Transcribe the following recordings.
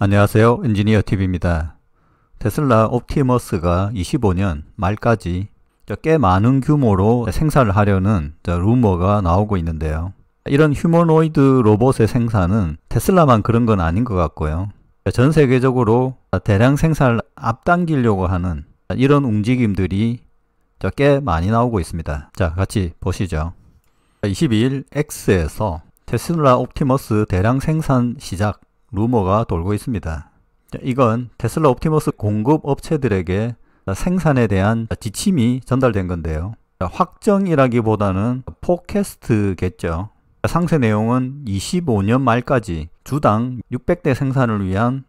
안녕하세요. 엔지니어 TV입니다. 테슬라 옵티머스가 25년 말까지 꽤 많은 규모로 생산을 하려는 루머가 나오고 있는데요. 이런 휴머노이드 로봇의 생산은 테슬라만 그런 건 아닌 것 같고요. 전 세계적으로 대량 생산을 앞당기려고 하는 이런 움직임들이 꽤 많이 나오고 있습니다. 자, 같이 보시죠. 22일 X에서 테슬라 옵티머스 대량 생산 시작 루머가 돌고 있습니다. 이건 테슬라 옵티머스 공급 업체들에게 생산에 대한 지침이 전달된 건데요. 확정이라기보다는 포캐스트겠죠. 상세 내용은 25년 말까지 주당 600대 생산을 위한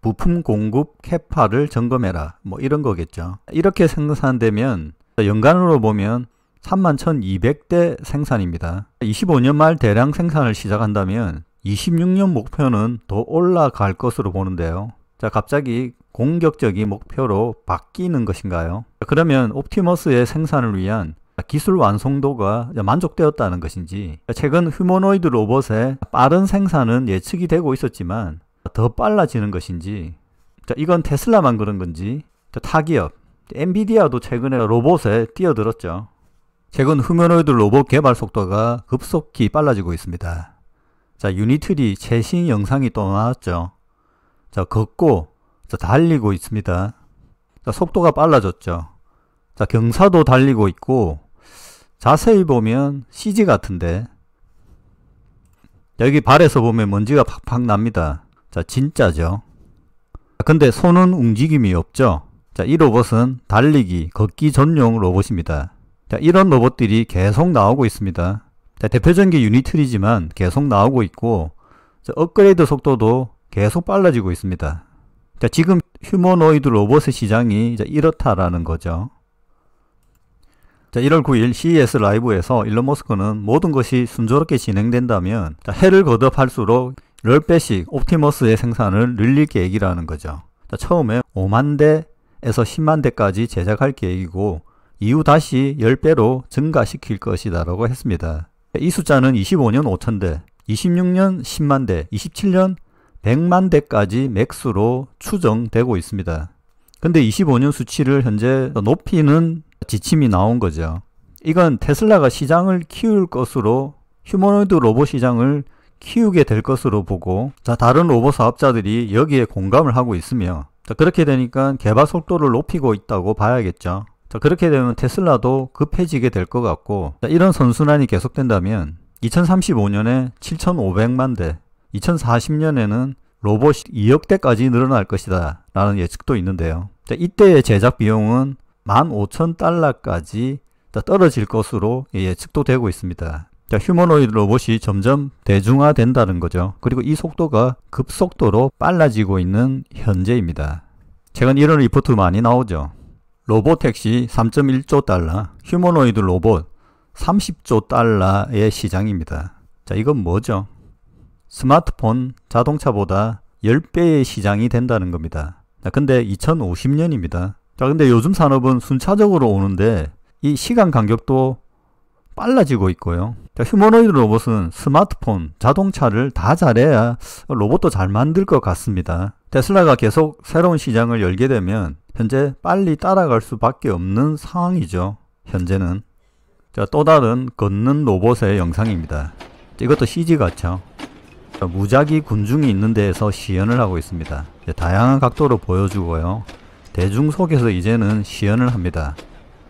부품 공급 캐파를 점검해라. 뭐 이런 거겠죠. 이렇게 생산되면 연간으로 보면 31,200대 생산입니다. 25년 말 대량 생산을 시작한다면 26년 목표는 더 올라갈 것으로 보는데요. 자, 갑자기 공격적인 목표로 바뀌는 것인가요? 그러면 옵티머스의 생산을 위한 기술 완성도가 만족되었다는 것인지, 최근 휴머노이드 로봇의 빠른 생산은 예측이 되고 있었지만 더 빨라지는 것인지, 자, 이건 테슬라만 그런 건지, 타기업 엔비디아도 최근에 로봇에 뛰어들었죠. 최근 휴머노이드 로봇 개발 속도가 급속히 빨라지고 있습니다. 자, 유니트리 최신 영상이 또 나왔죠. 자, 걷고 달리고 있습니다. 자, 속도가 빨라졌죠. 자, 경사도 달리고 있고, 자세히 보면 CG 같은데, 여기 발에서 보면 먼지가 팍팍 납니다. 자, 진짜죠. 근데 손은 움직임이 없죠. 자, 이 로봇은 달리기, 걷기 전용 로봇입니다. 자, 이런 로봇들이 계속 나오고 있습니다. 자, 대표적인 게 유니트리지만 계속 나오고 있고, 자, 업그레이드 속도도 계속 빨라지고 있습니다. 자, 지금 휴머노이드 로봇의 시장이 이렇다라는 거죠. 자, 1월 9일 CES 라이브에서 일론 머스크는 모든 것이 순조롭게 진행된다면 해를 거듭할수록 10배씩 옵티머스의 생산을 늘릴 계획이라는 거죠. 자, 처음에 5만 대에서 10만 대까지 제작할 계획이고, 이후 다시 10배로 증가시킬 것이다 라고 했습니다. 이 숫자는 25년 5,000대, 26년 10만 대, 27년 100만 대까지 맥스로 추정되고 있습니다. 근데 25년 수치를 현재 높이는 지침이 나온 거죠. 이건 테슬라가 시장을 키울 것으로, 휴머노이드 로봇 시장을 키우게 될 것으로 보고, 자, 다른 로봇 사업자들이 여기에 공감을 하고 있으며, 자, 그렇게 되니까 개발 속도를 높이고 있다고 봐야겠죠. 자, 그렇게 되면 테슬라도 급해지게 될 것 같고, 자, 이런 선순환이 계속된다면 2035년에 7,500만 대, 2040년에는 로봇이 2억 대까지 늘어날 것이다 라는 예측도 있는데요. 자, 이때의 제작 비용은 15,000달러까지 떨어질 것으로 예측도 되고 있습니다. 자, 휴머노이드 로봇이 점점 대중화된다는 거죠. 그리고 이 속도가 급속도로 빨라지고 있는 현재입니다. 최근 이런 리포트 많이 나오죠. 로보택시 3.1조 달러, 휴머노이드 로봇 30조 달러의 시장입니다. 자, 이건 뭐죠? 스마트폰, 자동차보다 10배의 시장이 된다는 겁니다. 자, 근데 2050년입니다. 자, 근데 요즘 산업은 순차적으로 오는데 이 시간 간격도 빨라지고 있고요. 자, 휴머노이드 로봇은 스마트폰, 자동차를 다 잘해야 로봇도 잘 만들 것 같습니다. 테슬라가 계속 새로운 시장을 열게 되면 현재 빨리 따라갈 수밖에 없는 상황이죠. 현재는. 자, 또 다른 걷는 로봇의 영상입니다. 이것도 CG 같죠. 자, 무작위 군중이 있는 데에서 시연을 하고 있습니다. 다양한 각도로 보여주고요. 대중 속에서 이제는 시연을 합니다.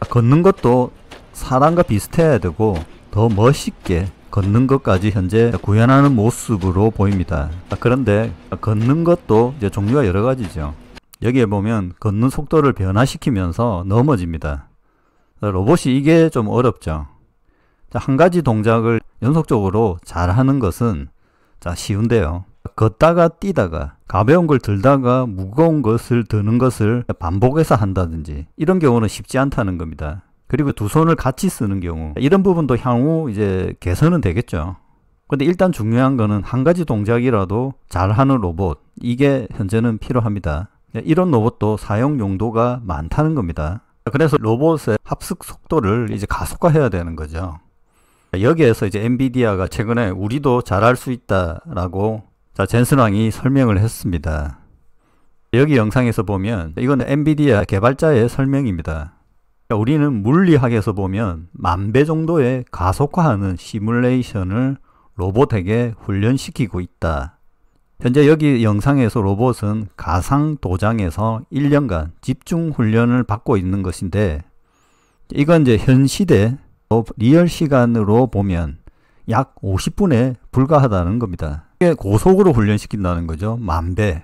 걷는 것도 사람과 비슷해야 되고 더 멋있게 걷는 것까지 현재 구현하는 모습으로 보입니다. 그런데 걷는 것도 이제 종류가 여러 가지죠. 여기에 보면 걷는 속도를 변화시키면서 넘어집니다. 로봇이 이게 좀 어렵죠. 한 가지 동작을 연속적으로 잘하는 것은 쉬운데요. 걷다가 뛰다가 가벼운 걸 들다가 무거운 것을 드는 것을 반복해서 한다든지 이런 경우는 쉽지 않다는 겁니다. 그리고 두 손을 같이 쓰는 경우, 이런 부분도 향후 이제 개선은 되겠죠. 근데 일단 중요한 거는 한 가지 동작이라도 잘하는 로봇, 이게 현재는 필요합니다. 이런 로봇도 사용 용도가 많다는 겁니다. 그래서 로봇의 합숙 속도를 이제 가속화해야 되는 거죠. 여기에서 이제 엔비디아가 최근에 우리도 잘할 수 있다라고 젠슨 왕이 설명을 했습니다. 여기 영상에서 보면 이건 엔비디아 개발자의 설명입니다. 우리는 물리학에서 보면 10,000배 정도의 가속화하는 시뮬레이션을 로봇에게 훈련시키고 있다. 현재 여기 영상에서 로봇은 가상 도장에서 1년간 집중 훈련을 받고 있는 것인데, 이건 이제 현 시대 리얼 시간으로 보면 약 50분에 불과하다는 겁니다. 이게 고속으로 훈련시킨다는 거죠. 10,000배.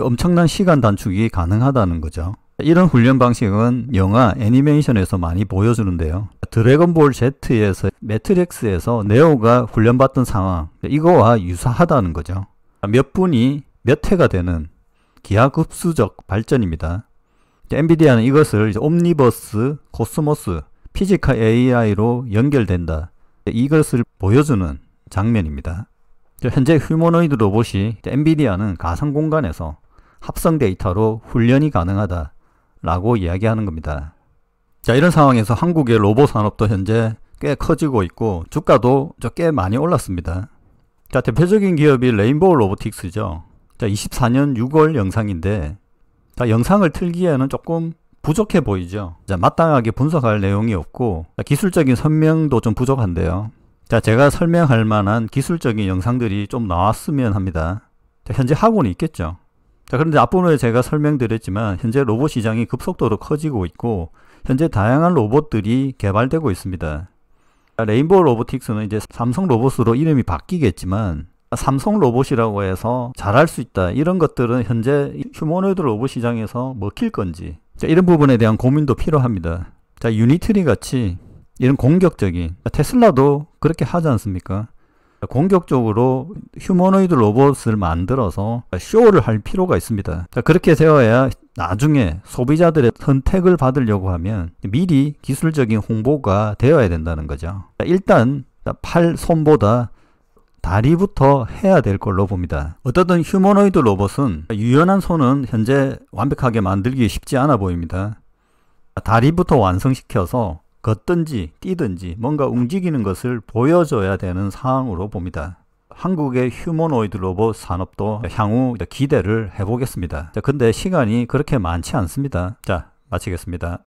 엄청난 시간 단축이 가능하다는 거죠. 이런 훈련 방식은 영화 애니메이션에서 많이 보여주는데요. 드래곤볼 Z에서 매트릭스에서 네오가 훈련받던 상황, 이거와 유사하다는 거죠. 몇 분이 몇 회가 되는 기하급수적 발전입니다. 엔비디아는 이것을 옴니버스 코스모스 피지컬 AI로 연결된다, 이것을 보여주는 장면입니다. 현재 휴머노이드 로봇이 엔비디아는 가상 공간에서 합성 데이터로 훈련이 가능하다 라고 이야기하는 겁니다. 자, 이런 상황에서 한국의 로봇 산업도 현재 꽤 커지고 있고 주가도 꽤 많이 올랐습니다. 자, 대표적인 기업이 레인보우 로보틱스죠. 자, 24년 6월 영상인데, 자, 영상을 틀기에는 조금 부족해 보이죠. 자, 마땅하게 분석할 내용이 없고 기술적인 설명도 좀 부족한데요. 자, 제가 설명할 만한 기술적인 영상들이 좀 나왔으면 합니다. 자, 현재 하고는 있겠죠. 자, 그런데 앞부분에 제가 설명드렸지만 현재 로봇 시장이 급속도로 커지고 있고 현재 다양한 로봇들이 개발되고 있습니다. 자, 레인보우 로보틱스는 이제 삼성 로봇으로 이름이 바뀌겠지만 삼성 로봇이라고 해서 잘할 수 있다, 이런 것들은 현재 휴머노이드 로봇 시장에서 먹힐 건지, 자, 이런 부분에 대한 고민도 필요합니다. 자, 유니트리 같이 이런 공격적인, 테슬라도 그렇게 하지 않습니까? 공격적으로 휴머노이드 로봇을 만들어서 쇼를 할 필요가 있습니다. 자, 그렇게 되어야 나중에 소비자들의 선택을 받으려고 하면 미리 기술적인 홍보가 되어야 된다는 거죠. 자, 일단 팔, 손보다 다리부터 해야 될 걸로 봅니다. 어떻든 휴머노이드 로봇은 유연한 손은 현재 완벽하게 만들기 쉽지 않아 보입니다. 다리부터 완성시켜서 걷든지 뛰든지 뭔가 움직이는 것을 보여줘야 되는 상황으로 봅니다. 한국의 휴머노이드 로봇 산업도 향후 기대를 해보겠습니다. 자, 근데 시간이 그렇게 많지 않습니다. 자, 마치겠습니다.